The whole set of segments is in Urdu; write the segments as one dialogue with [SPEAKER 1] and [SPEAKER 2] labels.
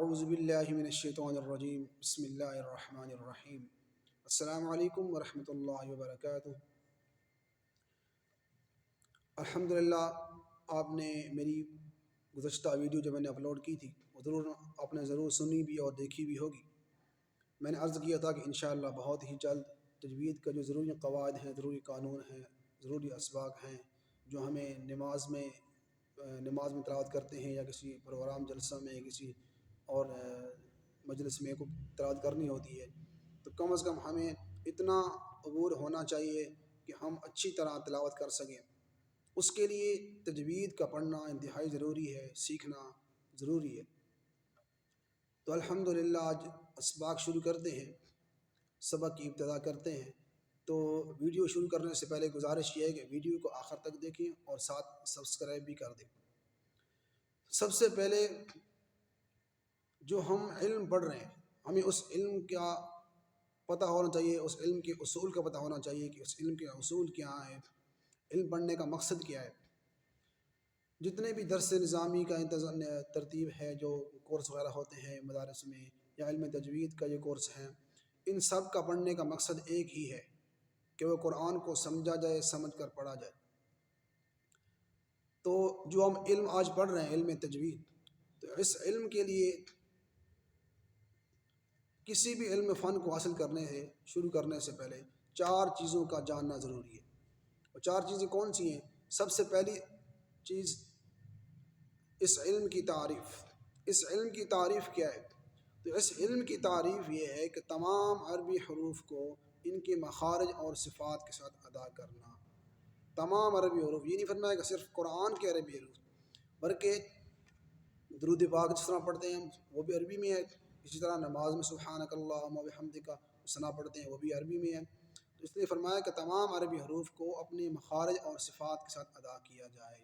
[SPEAKER 1] اعوذ باللہ من الشیطان الرجیم بسم اللہ الرحمن الرحیم السلام علیکم ورحمۃ اللہ وبرکاتہ۔ الحمدللہ آپ نے میری گزشتہ ویڈیو جو میں نے اپلوڈ کی تھی وہ ضرور آپ نے سنی بھی اور دیکھی بھی ہوگی۔ میں نے عرض کیا تھا کہ انشاءاللہ بہت ہی جلد تجوید کا جو ضروری قواعد ہیں، ضروری قانون ہیں، ضروری اسباق ہیں جو ہمیں نماز میں تلاوت کرتے ہیں یا کسی پروگرام جلسہ میں کسی اور مجلس میں کو تلاوت کرنی ہوتی ہے، تو کم از کم ہمیں اتنا عبور ہونا چاہیے کہ ہم اچھی طرح تلاوت کر سکیں۔ اس کے لیے تجوید کا پڑھنا انتہائی ضروری ہے، سیکھنا ضروری ہے۔ تو الحمدللہ آج اسباق شروع کرتے ہیں، سبق کی ابتدا کرتے ہیں۔ تو ویڈیو شروع کرنے سے پہلے گزارش یہ ہے کہ ویڈیو کو آخر تک دیکھیں اور ساتھ سبسکرائب بھی کر دیں۔ سب سے پہلے جو ہم علم پڑھ رہے ہیں، ہمیں اس علم کا پتہ ہونا چاہیے، اس علم کے اصول کا پتہ ہونا چاہیے کہ اس علم کے اصول کیا ہیں، علم پڑھنے کا مقصد کیا ہے۔ جتنے بھی درس نظامی کا ترتیب ہے، جو کورس وغیرہ ہوتے ہیں مدارس میں یا علم تجوید کا یہ کورس ہیں، ان سب کا پڑھنے کا مقصد ایک ہی ہے کہ وہ قرآن کو سمجھا جائے، سمجھ کر پڑھا جائے۔ تو جو ہم علم آج پڑھ رہے ہیں، علم تجوید، تو اس علم کے لیے کسی بھی علم فن کو حاصل کرنے سے شروع کرنے سے پہلے 4 چیزوں کا جاننا ضروری ہے۔ اور 4 چیزیں کون سی ہیں؟ سب سے پہلی چیز اس علم کی تعریف۔ اس علم کی تعریف کیا ہے؟ تو اس علم کی تعریف یہ ہے کہ تمام عربی حروف کو ان کے مخارج اور صفات کے ساتھ ادا کرنا۔ تمام عربی حروف، یہ نہیں فرمایا کہ صرف قرآن کے عربی حروف، بلکہ درود پاک جس طرح پڑھتے ہیں وہ بھی عربی میں ہے، اسی طرح نماز میں سبحانک اللہم وبحمدک ثنا پڑھتے ہیں وہ بھی عربی میں ہے۔ تو اس لیے فرمایا کہ تمام عربی حروف کو اپنے مخارج اور صفات کے ساتھ ادا کیا جائے۔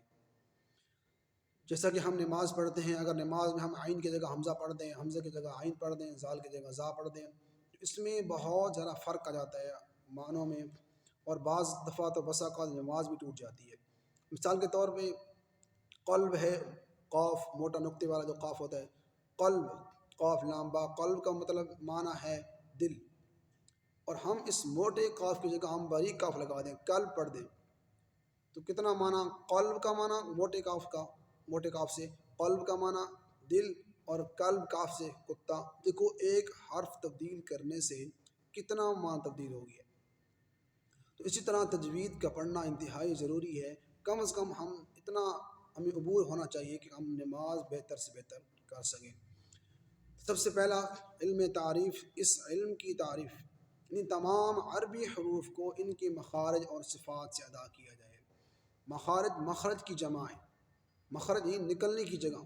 [SPEAKER 1] جیسا کہ ہم نماز پڑھتے ہیں، اگر نماز میں ہم عین کی جگہ حمزہ پڑھ دیں، حمزہ کی جگہ عین پڑھ دیں، زال کی جگہ زا پڑھ دیں، تو اس میں بہت ذرا فرق آ جاتا ہے معنوں میں، اور بعض دفعہ تو بسا اوقات نماز بھی ٹوٹ جاتی ہے۔ مثال کے طور پہ قلب ہے، قاف موٹا نقطے والا جو قاف ہوتا ہے، قلب، قاف لام با، قلب کا مطلب معنی ہے دل، اور ہم اس موٹے قاف کی جگہ ہم باریک قاف لگا دیں، قلب پڑھ دیں، تو کتنا معنی؟ قلب کا معنی موٹے قاف سے، قلب کا معنی دل، اور قلب قاف سے کتا۔ دیکھو ایک حرف تبدیل کرنے سے کتنا معنی تبدیل ہو گیا۔ تو اسی طرح تجوید کا پڑھنا انتہائی ضروری ہے۔ کم از کم ہمیں عبور ہونا چاہیے کہ ہم نماز بہتر سے بہتر کر سکیں۔ سب سے پہلا علم تعریف، اس علم کی تعریف، یعنی تمام عربی حروف کو ان کے مخارج اور صفات سے ادا کیا جائے۔ مخرج کی جمع ہے، مخرج ہی نکلنے کی جگہ،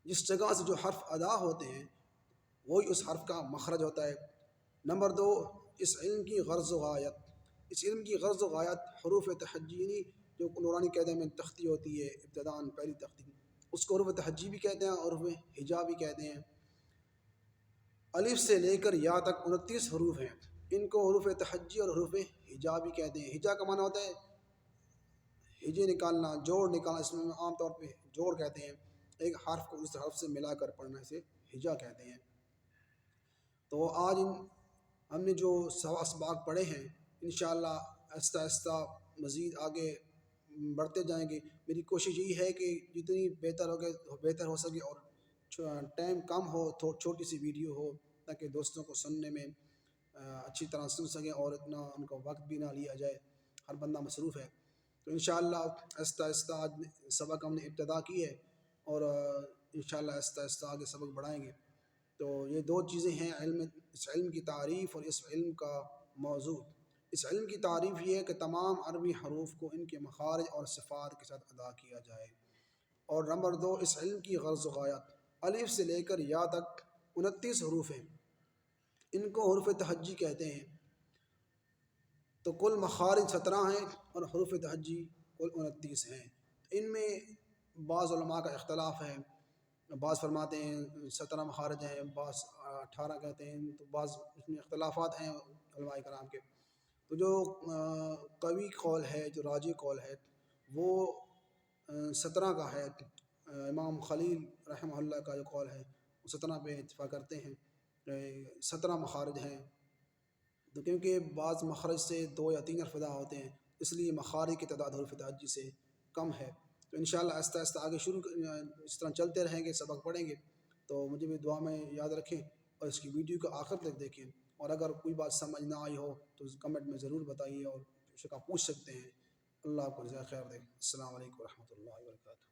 [SPEAKER 1] جس جگہ سے جو حرف ادا ہوتے ہیں وہی اس حرف کا مخرج ہوتا ہے۔ نمبر 2، اس علم کی غرض و غایت۔ اس علم کی غرض و غایت حروف تحجینی، جو نورانی قاعدے میں تختی ہوتی ہے ابتداءً پہلی تختی، اس کو حروف تحجی بھی کہتے ہیں اور حروف ہجا بھی کہتے ہیں۔ الف سے لے کر یا تک 29 حروف ہیں، ان کو حروف تحجی اور حروف ہجا بھی کہتے ہیں۔ ہجا کا معنی ہوتا ہے ہجے نکالنا، جوڑ نکالنا، اس میں عام طور پہ جوڑ کہتے ہیں، ایک حرف کو دوسرے حرف سے ملا کر پڑھنا، اسے ہجا کہتے ہیں۔ تو آج ہم نے جو اسباق پڑھے ہیں، انشاءاللہ آہستہ آہستہ مزید آگے بڑھتے جائیں گے۔ میری کوشش یہی ہے کہ جتنی بہتر ہو سکے، اور ٹائم کم ہو، چھوٹی سی ویڈیو ہو، تاکہ دوستوں کو سننے میں اچھی طرح سن سکیں اور اتنا ان کو وقت بھی نہ لیا جائے، ہر بندہ مصروف ہے۔ تو انشاءاللہ آہستہ آہستہ آج سبق ہم نے ابتدا کی ہے، اور انشاءاللہ آہستہ آہستہ آگے سبق بڑھائیں گے۔ تو یہ 2 چیزیں ہیں، اس علم کی تعریف اور اس علم کا موضوع۔ اس علم کی تعریف یہ ہے کہ تمام عربی حروف کو ان کے مخارج اور صفات کے ساتھ ادا کیا جائے۔ اور نمبر 2، اس علم کی غرض و غایت۔ الف سے لے کر یا تک 29 حروف ہیں، ان کو حروف تحجی کہتے ہیں۔ تو کل مخارج 17 ہیں اور حروف تحجی کل 29 ہیں۔ ان میں بعض علماء کا اختلاف ہے، بعض فرماتے ہیں 17 مخارج ہیں، بعض 18 کہتے ہیں، تو بعض اس میں اختلافات ہیں علماء کرام کے۔ تو جو قوی قول ہے، جو راجح قول ہے، وہ 17 کا ہے۔ امام خلیل رحمہ اللہ کا جو قول ہے 17 پہ اتفاق کرتے ہیں. 17 مخارج ہیں، تو کیونکہ بعض مخرج سے 2 یا 3 حرف ادا ہوتے ہیں، اس لیے مخارج کی تعداد حروف تہجی سے کم ہے. تو انشاءاللہ آہستہ آہستہ آگے اس طرح چلتے رہیں گے، سبق پڑھیں گے. تو مجھے بھی دعا میں یاد رکھیں اور اس کی ویڈیو کو آخر تک دیکھیں. اور اگر کوئی بات سمجھ نہ آئی ہو تو کمنٹ میں ضرور بتائیے، اور آپ پوچھ سکتے ہیں. اللہ آپ کو جزائے خیر دے. السلام علیکم ورحمۃ اللہ وبرکاتہ.